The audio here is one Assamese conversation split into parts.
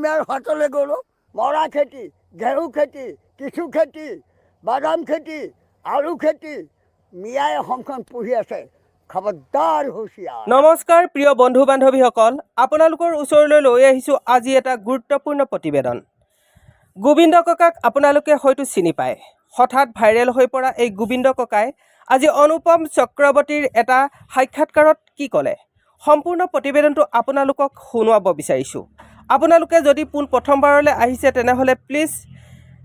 নিমাৰ হাতলৈ গ'লোঁ মৰা খেতি ঘেঁহু খেতি কিছু খেতি বাদাম খেতি আলু খেতি মিয়াই অসমখন পুহি আছে খবৰদাৰ হুঁচিয়াৰ। নমস্কাৰ প্ৰিয় বন্ধু বান্ধৱীসকল, আপোনালোকৰ ওচৰলৈ লৈ আহিছোঁ আজি এটা গুৰুত্বপূৰ্ণ প্ৰতিবেদন। গোবিন্দ ককাক আপোনালোকে হয়তো চিনি পায়। হঠাৎ ভাইৰেল হৈ পৰা এই গোবিন্দ ককাই আজি অনুপম চক্ৰৱৰ্তীৰ এটা সাক্ষাৎকাৰত কি ক'লে, সম্পূৰ্ণ প্ৰতিবেদনটো আপোনালোকক শুনোৱাব বিচাৰিছোঁ। আপোনালোকে যদি প্ৰথমবাৰলৈ আহিছে তেনেহ'লে প্লিজ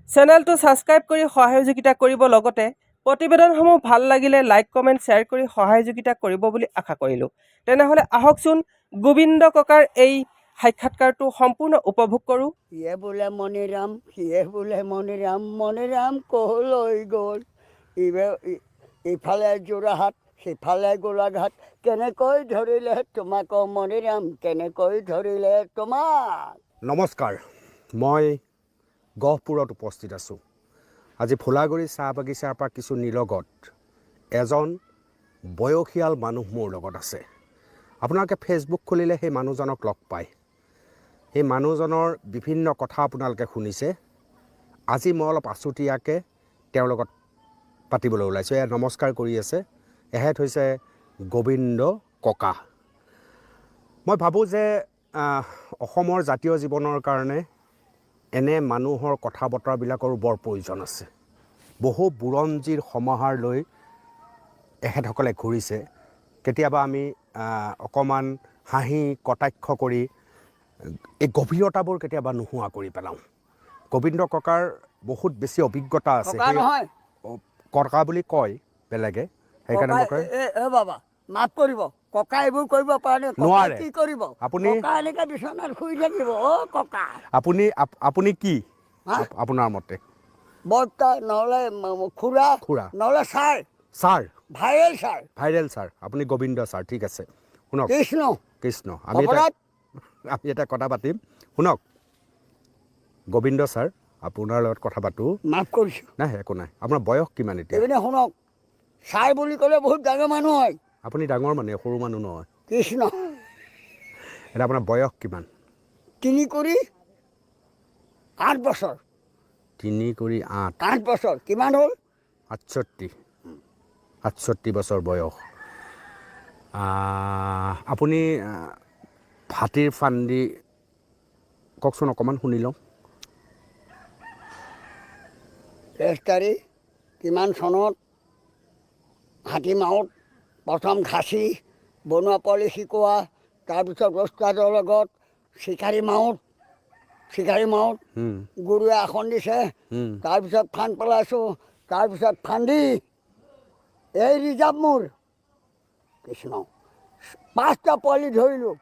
চেনেলটো ছাবস্ক্ৰাইব কৰি সহযোগিতা কৰিব, লগতে প্ৰতিবেদনসমূহ ভাল লাগিলে লাইক কমেণ্ট শ্বেয়াৰ কৰি সহযোগিতা কৰিব বুলি আশা কৰিলোঁ। তেনেহ'লে আহকচোন গোবিন্দ ককাৰ এই সাক্ষাৎকাৰটো সম্পূৰ্ণ উপভোগ কৰোঁ। সিয়ে বোলে মণিৰাম সিয়ে বোলে মণিৰাম ক'লৈ গ'ল, ইফালে যোৰহাট সিফালে গোলাঘাট, কেনেকৈ ধৰিলে তোমাক মণিৰাম কেনেকৈ ধৰিলে তোমাক। নমস্কাৰ, মই গহপুৰত উপস্থিত আছোঁ। আজি ফুলাগুৰি চাহ বাগিচাৰ পৰা কিছু নিলগত এজন বয়সীয়াল মানুহ মোৰ লগত আছে। আপোনালোকে ফেচবুক খুলিলে সেই মানুহজনক লগ পায়। সেই মানুহজনৰ বিভিন্ন কথা আপোনালোকে শুনিছে। আজি মই অলপ আছুতীয়াকৈ তেওঁৰ লগত পাতিবলৈ ওলাইছোঁ। এয়া নমস্কাৰ কৰি আছে, এহেঁত হৈছে গোবিন্দ ককা। মই ভাবোঁ যে অসমৰ জাতীয় জীৱনৰ কাৰণে এনে মানুহৰ কথা বতৰাবিলাকৰো বৰ প্ৰয়োজন আছে। বহু বুৰঞ্জীৰ সমাহাৰ লৈ এখেতসকলে ঘূৰিছে। কেতিয়াবা আমি অকণমান হাঁহি কটাক্ষ কৰি এই গভীৰতাবোৰ কেতিয়াবা নোহোৱা কৰি পেলাওঁ। গোবিন্দ ককাৰ বহুত বেছি অভিজ্ঞতা আছে। ককা বুলি কয় বেলেগে, সেইকাৰণে মই কয় বাবা মাফ কৰিব, ককা এইবোৰ কৰিব পাৰে নোৱাৰে। কি কৰিব আপুনি এনেকৈ বিচনাত শুই থাকিব। ককা আপুনি কি আপোনাৰ মতে? বৰ্তা নহ'লে খুৰা খুৰা নহ'লে ছাৰ ছাৰ ভাইৰেল ছাৰ আপুনি গোবিন্দ ছাৰ, ঠিক আছে। শুনক কৃষ্ণ, আমি এটা কথা পাতিম। শুনক গোবিন্দ ছাৰ, আপোনাৰ লগত কথা পাতোঁ। মাফ কৰিছোঁ। নাই একো নাই। আপোনাৰ বয়স কিমান এতিয়া? শুনক, ছাৰ বুলি ক'লে বহুত ডাঙৰ মানুহ হয়। আপুনি ডাঙৰ মানুহ, সৰু মানুহ নহয়। কৃষ্ণ। এতিয়া আপোনাৰ বয়স কিমান? 3 কৰি 8 বছৰ। 3 কৰি 8 বছৰ কিমান হ'ল? 68 বছৰ বয়স। আপুনি হাতীৰ ফান্দি কওকচোন, অকণমান শুনি লওঁ। 1 তাৰিখ কিমান চনত হাতীমাওত প্ৰথম ঘাচি বনোৱা পোৱালি শিকোৱা, তাৰপিছত ওস্তাদৰ লগত চিকাৰী মাউত গুৰুৱে আসন দিছে, তাৰপিছত ফান্দ পেলাইছোঁ, তাৰপিছত ফান্দি এই ৰিজাৰ্ভ মোৰ কৃষ্ণ 5টা পোৱালি ধৰিলোঁ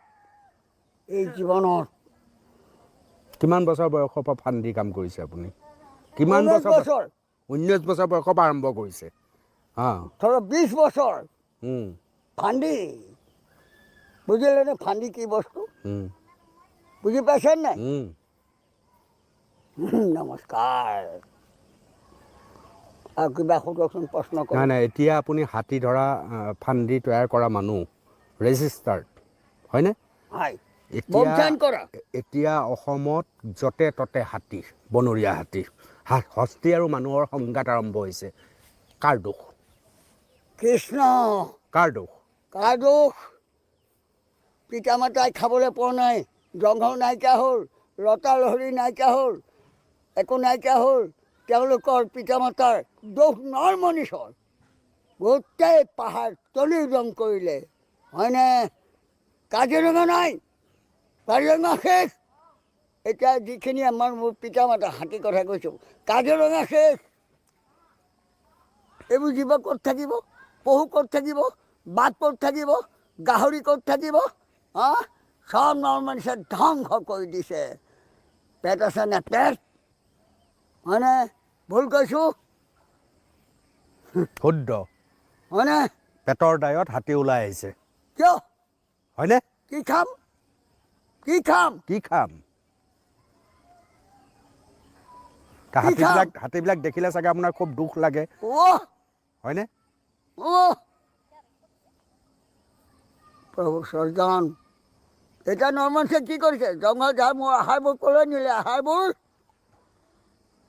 এই জীৱনত। কিমান বছৰ বয়সৰ পৰা ফান্দি কাম কৰিছে আপুনি? কিমান বছৰ? 19 বছৰ বয়সৰ পৰা আৰম্ভ কৰিছে। 20 বছৰ ফান্দি। বুজিলে নে ফান্দি কি বস্তু? বুজি পাইছে নাই? নমস্কাৰ। আৰু কিবা সোধকচোন, প্ৰশ্ন কৰক। নাই, এতিয়া আপুনি হাতী ধৰা ফান্দি তৈয়াৰ কৰা মানুহ, ৰেজিষ্টাৰ্ড হয়নে? হয়। এতিয়া অসমত য'তে ত'তে হাতী, বনৰীয়া হাতী, হস্তি আৰু মানুহৰ সংঘাত আৰম্ভ হৈছে। কাৰ দোষ? কৃষ্ণ। কাৰ দোষ? পিতা মাতাই খাবলৈ পোৱা নাই, জংঘল নাইকিয়া হ'ল, লতা লহৰি নাইকিয়া হ'ল, একো নাইকিয়া হ'ল। তেওঁলোকৰ পিতা মাতাৰ দোষ নৰ মনীষৰ। গোটেই পাহাৰ তলিৰং কৰিলে, হয়নে? কাজিৰঙা নাই, কাজিৰঙা শেষ। এতিয়া যিখিনি মোৰ পিতা মাতা, হাতীৰ কথা কৈছোঁ, কাজিৰঙা শেষ। এইবোৰ জীৱ ক'ত থাকিব? পহু ক'ত থাকিব? বাঘ ক'ত থাকিব? গাহৰি ক'ত থাকিব? সব নৰ্মেলিছে ধ্বংস কৰি দিছে। পেট আছে নে পেট? হয়নে? ভুল কৈছোঁ? শুদ্ধ। হয়নে? পেটৰ দায়ত হাতী ওলাই আহিছে। কিয়? হয়নে? কি খাম? হাতীবিলাক দেখিলে চাগে আপোনাৰ খুব দুখ লাগে, হয়নে? প্ৰভু সৰ্জন এতিয়া নৰমানছে কি কৰিছে জংঘল ঝাৰ মোৰ আহাৰবোৰ ক'লৈ নিলে আহাৰবোৰ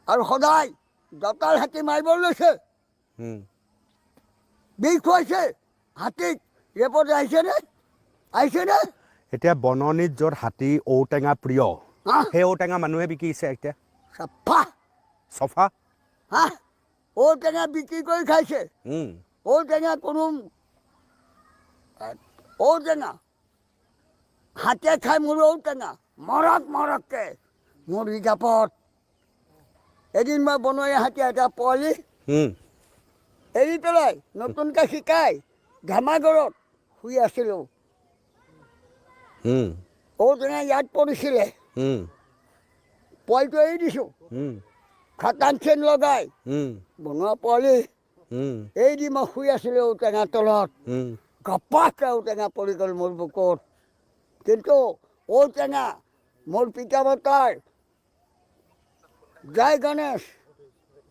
আৰু সদায় জতাল হাতী মাৰিব লৈছে হুম, বিষ খুৱাইছে হাতীক ৰেপৰ্ট আহিছেনে এতিয়া বননিত য'ত হাতী ঔটেঙা প্ৰিয় হা সেই ঔটেঙা মানুহে বিকিছে এতিয়া চাফা চফা হা ঔটেঙা বিক্ৰী কৰি খাইছে হুম, ঔটেঙা কোনো ঔটেঙা হাতে খাই মোৰ ঔটেঙা মৰককৈ মোৰ ৰিজাপত এদিন মই বনৰীয়া হাতী এটা পোৱালি হুম, এৰি পেলাই নতুনকৈ শিকাই ধেমাগৰত শুই আছিলোঁ হুম, ঔটেঙা ইয়াত পৰিছিলে হুম, পোৱালিটো এৰি দিছোঁ হুম, খাটাং চেন লগাই হুম, বনোৱা পোৱালি হুম, এই দি মই শুই আছিলোঁ ঔটেঙাৰ তলত হুম, ঘপাহকৈ ঔটেঙা পৰি গ'ল মোৰ বুকুত কিন্তু ঔটেঙা মোৰ পিতা মাতাৰ জয় গণেশ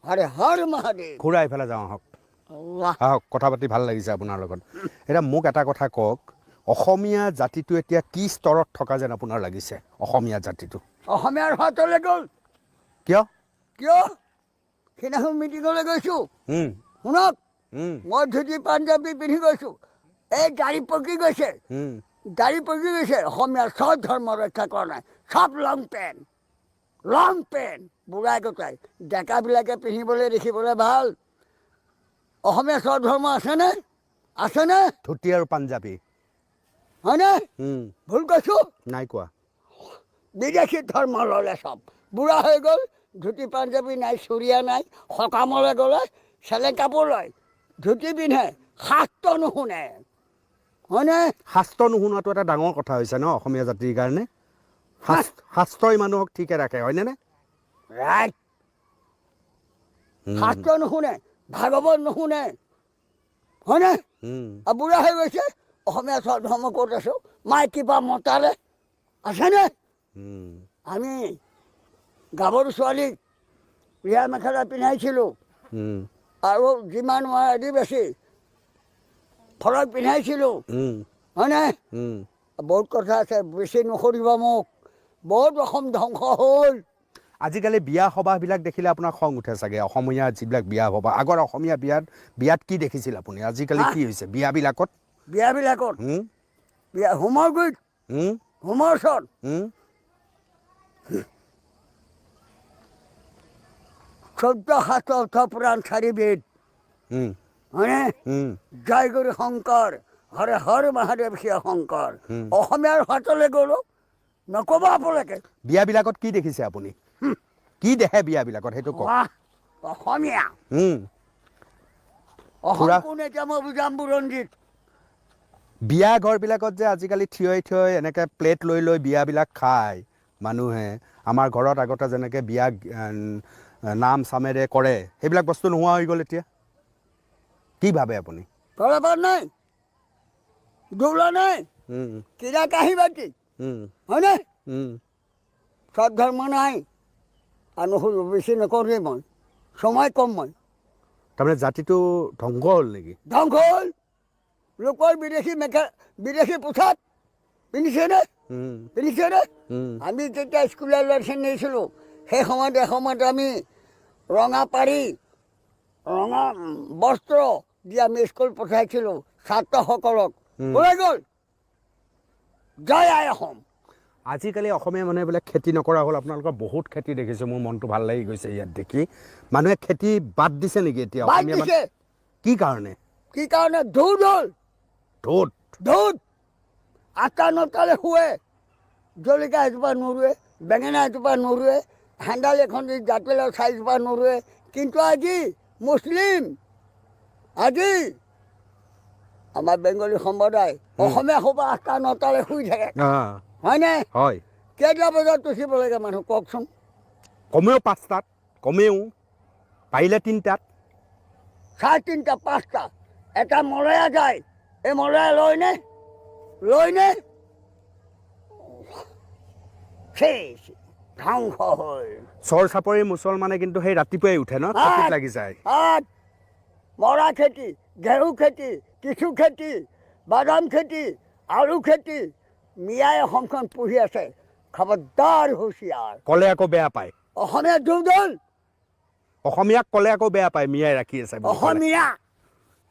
হৰে হৰ মহাদেৱ ঘূৰা এইফালে যাওঁ আহক আল্লাহ আহক কথা পাতি ভাল লাগিছে আপোনাৰ লগত এতিয়া মোক এটা কথা কওক অসমীয়া জাতিটো এতিয়া কি স্তৰত থকা যেন আপোনাৰ লাগিছে অসমীয়া জাতিটো অসমীয়াৰ হাতলৈ গ'ল কিয় কিয় সেইদিনাখন মিটিঙলৈ গৈছোঁ হুম, শুনক হুম, মই ধুতি পাঞ্জাবী পিন্ধি গৈছোঁ এই গাড়ী পকি গৈছে হুম, গাড়ী পকি গৈছে অসমীয়াৰ চব ধৰ্ম ৰক্ষা কৰা নাই চব লং পেণ্ট বুঢ়াই গোটাই ডেকাবিলাকে পিন্ধিবলৈ দেখিবলৈ ভাল অসমীয়া চব ধৰ্ম আছেনে ধুতি আৰু পাঞ্জাবী হয়নে হুম, ভুল কৈছোঁ নাই কোৱা বিদেশী ধৰ্ম ল'লে চব বুঢ়া হৈ গ'ল ধুতি পাঞ্জাবী নাই চুৰিয়া নাই সকামলৈ গ'লে চেলেং কাপোৰ লয় ধুতি পিন্ধে শাস্ত্ৰ নুশুনে হয়নে শাস্ত্ৰ নুশুনাটো এটা ডাঙৰ কথা হৈছে ন অসমীয়া জাতিৰ কাৰণে শাস্ত্ৰই মানুহক ঠিকে ৰাখে হয়নে ৰাইট শাস্ত্ৰ নুশুনে ভাগৱত নুশুনে হয়নে আৰু বুঢ়া হৈ গৈছে অসমীয়া চব ধৰ্ম ক'ত আছোঁ মাইকী পৰা মতালে আছেনে আমি গাভৰু ছোৱালীক ৰিহা মেখেলা পিন্ধাইছিলোঁ আৰু যিমান মই আদিবাসী ফৰক পিন্ধাইছিলোঁ হয়নে বহুত কথা আছে বেছি নকৰিব মোক বহুত অসম ধ্বংস হ'ল আজিকালি বিয়া সবাহবিলাক দেখিলে আপোনাৰ খং উঠে চাগে অসমীয়া যিবিলাক বিয়া সবাহ আগৰ অসমীয়া বিয়াত কি দেখিছিল আপুনি আজিকালি কি হৈছে বিয়াবিলাকত বিয়া হোমৰ গুৰিত হোমৰ ওচৰত 14 শাস্ত্ৰ পুৰাণ 4 বেদ হয়নে জয় গুৰু শংকৰ হৰে হৰ মহাদেৱ শিৱ শংকৰ অসমীয়াৰ হাতলৈ গ'লো নক'ব আপোনালোকে বিয়াবিলাকত কি দেখিছে আপুনি কি দেখে বিয়াবিলাকত সেইটো কওক অসমীয়া কোন এতিয়া মই বুজাম বুৰঞ্জীত বিয়া ঘৰবিলাকত যে আজিকালি থিয় এনেকৈ প্লেট লৈ বিয়াবিলাক খায় মানুহে আমাৰ ঘৰত আগতে যেনেকৈ বিয়া নাম চামেৰে কৰে সেইবিলাক বস্তু নোহোৱা হৈ গ'ল এতিয়া কি ভাবে আপুনি তলাবাৰ নাই দৌলা নাই কিৰা কাঁহী বাতি হয়নে সব ধৰ্ম নাই আৰু বেছি নকৰোঁৱেই মই সময় কম মই তাৰমানে জাতিটো ধ্বংস হ'ল নেকি ধ্বংস হ'ল লোকৰ বিদেশী পোছাক পিন্ধিছেনে আমি যেতিয়া স্কুলৰ ল'ৰা ছোৱালী নিছিলোঁ সেই সময়ত এসময়ত আমি ৰঙা বস্ত্ৰ দি আমি স্কুল পঠাইছিলোঁ ছাত্ৰসকলক ওলাই গ'ল জয় আই অসম আজিকালি অসমীয়া মানুহে বোলে খেতি নকৰা হ'ল আপোনালোকৰ বহুত খেতি দেখিছোঁ মোৰ মনটো ভাল লাগি গৈছে ইয়াত দেখি মানুহে খেতি বাদ দিছে নেকি এতিয়া অসমীয়া কি কাৰণে ধোঁত হ'ল ধোঁত 8টা 9টালৈ শুৱে জলকীয়া এজোপা নোৰোৱে বেঙেনা এজোপা নোৰোৱে হেণ্ডাল এখন দি জাতিলাও 4জোপা নোৰোৱে কিন্তু আজি মুছলিম আজি আমাৰ বেংগলী সম্প্ৰদায় অসমীয়া সভা 8টা 9টালৈ শুই থাকে হয়নে হয় কেইটা বজাত উঠিব লাগে মানুহ কওকচোন কমেও 5টাত কমেও পাৰিলে 3টাত 3:30 5টা এটা মলয়া যায় এই মলয়া লয়নে ধ্বংস হ'ল চৰ চাপৰি মুছলমানে কিন্তু সেই ৰাতিপুৱাই উঠে ন খেতিত লাগি যায় মৰা খেতি ঘেঁহু খেতি কিছু খেতি বাদাম খেতি আলু খেতি মিয়াই অসমখন পুহি আছে খবৰদাৰ হুঁচিয়াৰ ক'লে আকৌ বেয়া পায় অসমীয়া দুৰ্দল অসমীয়াক ক'লে আকৌ বেয়া পায় মিয়াই ৰাখি আছে বুলি ক'লে। অসমীয়া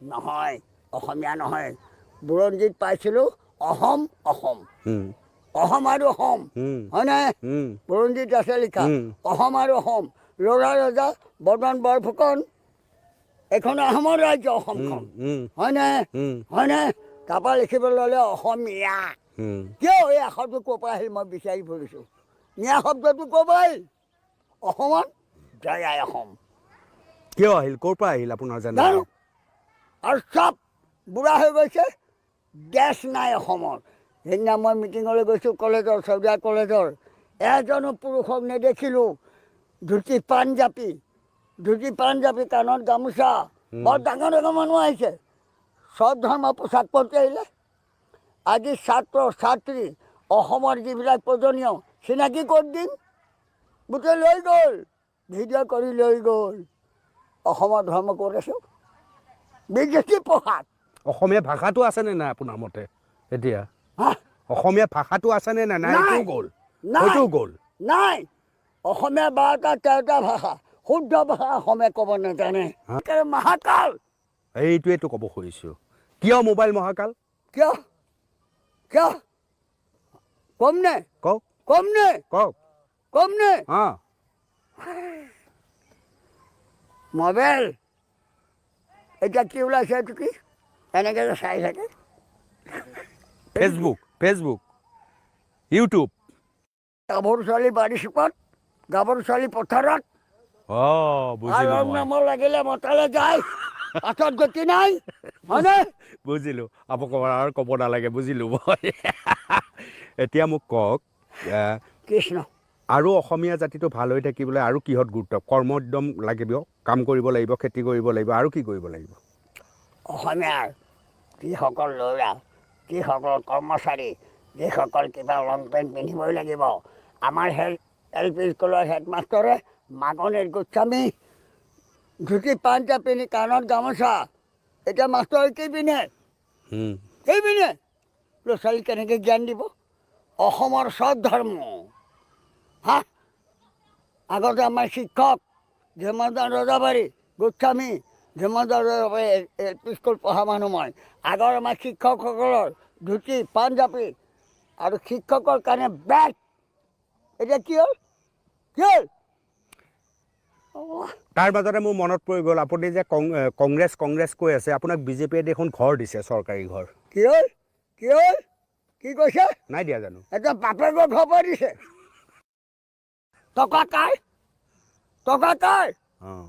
নহয় অসমীয়া নহয় বুৰঞ্জীত পাইছিলোঁ অহম অসম উম, অহম আৰু অসম হয়নে উম, বুৰঞ্জীত আছে লিখা উম। অহম আৰু অসম ৰজা ৰজা বৰ্ধন বৰফুকন এইখন আহোমৰ ৰাজ্য অসমখন হয়নে হয়নে তাৰপৰা লিখিবলৈ ল'লে অসমীয়া কিয় এই আখৰটো ক'ৰ পৰা আহিল মই বিচাৰি ফুৰিছোঁ মিয়া শব্দটো ক'ৰ পৰা আহিল অসমত জয় আই অসম কিয় আহিল ক'ৰ পৰা আহিল আপোনাৰ জানে জানো আৰু চব বুঢ়া হৈ গৈছে গেছ নাই অসমত সেইদিনা মই মিটিঙলৈ গৈছোঁ কলেজৰ চৌধুৰী কলেজৰ এজনো পুৰুষক নেদেখিলোঁ ধুতি পাঞ্জাবী কাণত গামোচা বৰ ডাঙৰ ডাঙৰ মানুহ আহিছে চব ধৰ্মৰ পোছাক পৰি আহিলে আজি ছাত্ৰ ছাত্ৰী অসমৰ যিবিলাক প্ৰয়োজনীয় চিনাকি ক'ত দিম গোটেই লৈ গ'ল ভিডিঅ' কৰি লৈ গ'ল অসমৰ ধৰ্ম ক'ত আছোঁ বিদেশী প্ৰসাদ অসমীয়া ভাষাটো আছেনে নাই আপোনাৰ মতে এতিয়া হা অসমীয়া ভাষাটো আছেনে নাই নাই এইটোও গ'ল নাই হয়তো গ'ল নাই অসমীয়া 12টা 13টা ভাষা শুদ্ধ ভাষা অসমীয়া ক'ব নাজানে মহাকাল এইটোৱেতো ক'ব খুজিছোঁ কিয় মোবাইল মহাকাল কিয় কিয় কমনে কওক কমনে কওক কমনে অঁ মোবাইল এতিয়া কি ওলাইছে এইটো কি এনেকৈ যে চাই থাকে ফেচবুক ইউটিউব গাভৰু ছোৱালী বাৰী চুকত গাভৰু ছোৱালী পথাৰত অঁ বুজিলোঁ আৰু মই নামৰ লাগিলে মতালে যায় পাছত গতি নাই হয়নে বুজিলোঁ আপোনাক আৰু ক'ব নালাগে বুজিলোঁ মই এতিয়া মোক কওক কৃষ্ণ আৰু অসমীয়া জাতিটো ভাল হৈ থাকিবলৈ আৰু কিহত গুৰুত্ব কৰ্মোদ্যম লাগিব কাম কৰিব লাগিব খেতি কৰিব লাগিব আৰু কি কৰিব লাগিব অসমীয়াৰ যিসকল ল'ৰা যিসকল কৰ্মচাৰী যিসকল কিবা লং পেণ্ট পিন্ধিবই লাগিব আমাৰ LP স্কুলৰ হেডমাষ্টৰে মাগনিৰ গোস্বামী ধুতি পাঞ্জা পিন্ধি কাণত গামোচা এতিয়া মাষ্টৰে কি পিন্ধে ল'ৰা ছোৱালী কেনেকৈ জ্ঞান দিব অসমৰ চব ধৰ্ম হা আগতে আমাৰ শিক্ষক ধেমাদান ৰজাবাৰী গোস্বামী ধেমাদান ৰজাবাৰী LP স্কুল পঢ়া মানুহ মই আগৰ আমাৰ শিক্ষকসকলৰ ধুতি পাঞ্জাবী আৰু শিক্ষকৰ কাৰণে বেগ এতিয়া কি হ'ল তাৰ মাজতে মোৰ মনত পৰি গ'ল আপুনি যে কংগ্ৰেছ কৈ আছে আপোনাক বিজেপিয়ে দেখোন ঘৰ দিছে চৰকাৰী ঘৰ কি হ'ল কি কৈছে নাই দিয়া জানো এতিয়া বাপেকৰ ঘৰ পৰা দিছে টকা কাৰ অঁ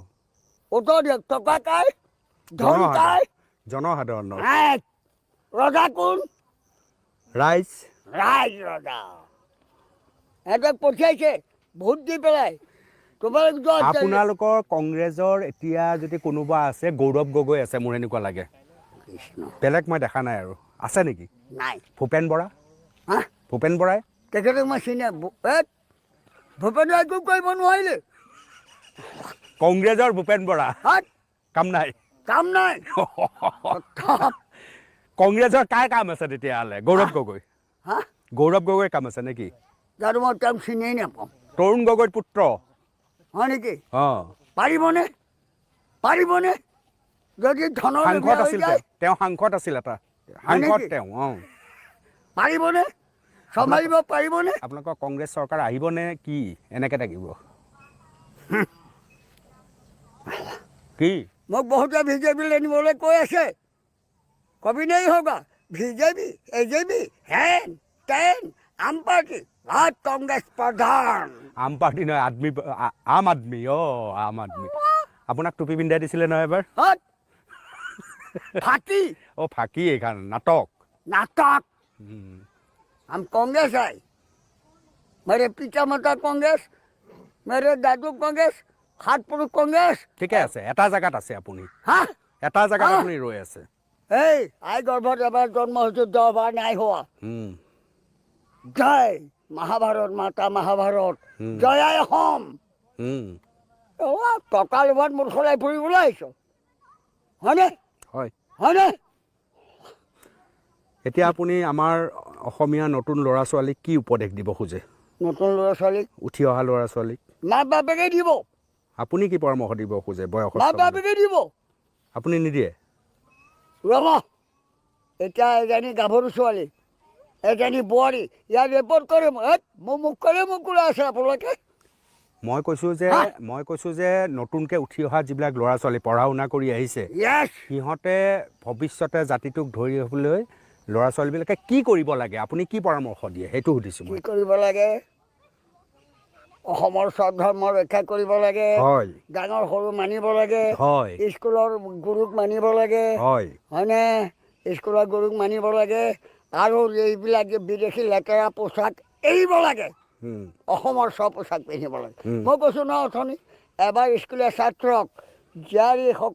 উত্তৰ দিয়ক টকা কাৰ ধন কাৰ জনসাধাৰণৰ ৰজা কোন ৰাইজ ৰজা সিহঁতক পঠিয়াইছে ভোট দি পেলাই আপোনালোকৰ কংগ্ৰেছৰ এতিয়া যদি কোনোবা আছে গৌৰৱ গগৈ আছে মোৰ এনেকুৱা লাগে বেলেগ মই দেখা নাই আৰু আছে নেকি নাই ভূপেন বৰাই তেখেতক মই চিনি ভূপেনে একো কৰিব নোৱাৰিলে কংগ্ৰেছৰ ভূপেন বৰা কাম নাই কংগ্ৰেছৰ কাৰ কাম আছে তেতিয়াহ'লে গৌৰৱ গগৈ কাম আছে নেকি জানো মই তেওঁক চিনিয়েই নাপাওঁ তৰুণ গগৈৰ পুত্ৰ হয় নেকি অঁ পাৰিবনে যদি ধনৰ সাংসদ আছিল তেওঁ সাংসদ আছিল এটা সাংসদ তেওঁ অঁ পাৰিবনে চম্ভালিব পাৰিবনে আপোনালোকৰ কংগ্ৰেছ চৰকাৰ আহিবনে কি এনেকৈ থাকিব কি মোক বহুতে বিজেপিলৈ নিবলৈ কৈ আছে কবি নেই হোগা বিজেপি AJP হেন তেন আম পাৰ্টি ভাত কংগ্ৰেছ প্ৰধান আম পাৰ্টি নহয় আম আদমি আপোনাক টুপি পিন্ধাই দিছিলে নহয় এবাৰ ফাঁকি ফাঁকি এইখন নাটক हम कांग्रेस है मेरे पिता माता कांग्रेस मेरे दादू कांग्रेस हाथ पुरुष कांग्रेस ঠিকে আছে এটা জায়গাত আছে আপুনি हाँ এটা জায়গাত আপুনি ৰৈ আছে आई गर्भत एबार जन्म हो 10 बार नहीं हुआ जय महाभारत माता महाभारत जय आय हम टका लोभत মোৰ খলাই ফুৰিবলৈ আহিছ হয়নে হয় হয়নে এতিয়া আপুনি আমাৰ অসমীয়া নতুন ল'ৰা ছোৱালীক কি উপদেশ দিব খোজে নতুন ল'ৰা ছোৱালীক উঠি অহা ল'ৰা ছোৱালীক মাক বাপেকে দিব, আপুনি কি পৰামৰ্শ দিব খোজে মাক বয়সস্থ মানুহ? বাপেকে দিব। আপুনি নিদিয়ে? ৰ'ব, এতিয়া এজনী গাভৰু ছোৱালী, এজনী বোৱাৰী, ইয়াৰ ৰেপৰ্ট কৰে মোৰ মুখৰে মোক ওলাই আছে আপোনালোকে। মই কৈছোঁ যে নতুনকৈ উঠি অহা যিবিলাক ল'ৰা ছোৱালী পঢ়া শুনা কৰি আহিছে য়েছ, সিহঁতে ভৱিষ্যতে জাতিটোক ধৰি ৰাখিবলৈ ল'ৰা ছোৱালীবিলাকে কি কৰিব লাগে আপুনি কি পৰামৰ্শ দিয়ে সেইটো সুধিছোঁ কি মই। কৰিব লাগে? অসমৰ চব ধৰ্ম ৰক্ষা কৰিব লাগে, হয় ডাঙৰ সৰু মানিব লাগে, হয় স্কুলৰ গুৰুক মানিব লাগে, হয় হয়নে? স্কুলৰ গুৰুক মানিব লাগে আৰু এইবিলাক যে বিদেশী লেতেৰা পোচাক এৰিব লাগে, অসমৰ চব পোচাক পিন্ধিব লাগে। মই কৈছোঁ ন অথনি, এবাৰ স্কুলীয়া ছাত্ৰক জীয়াৰী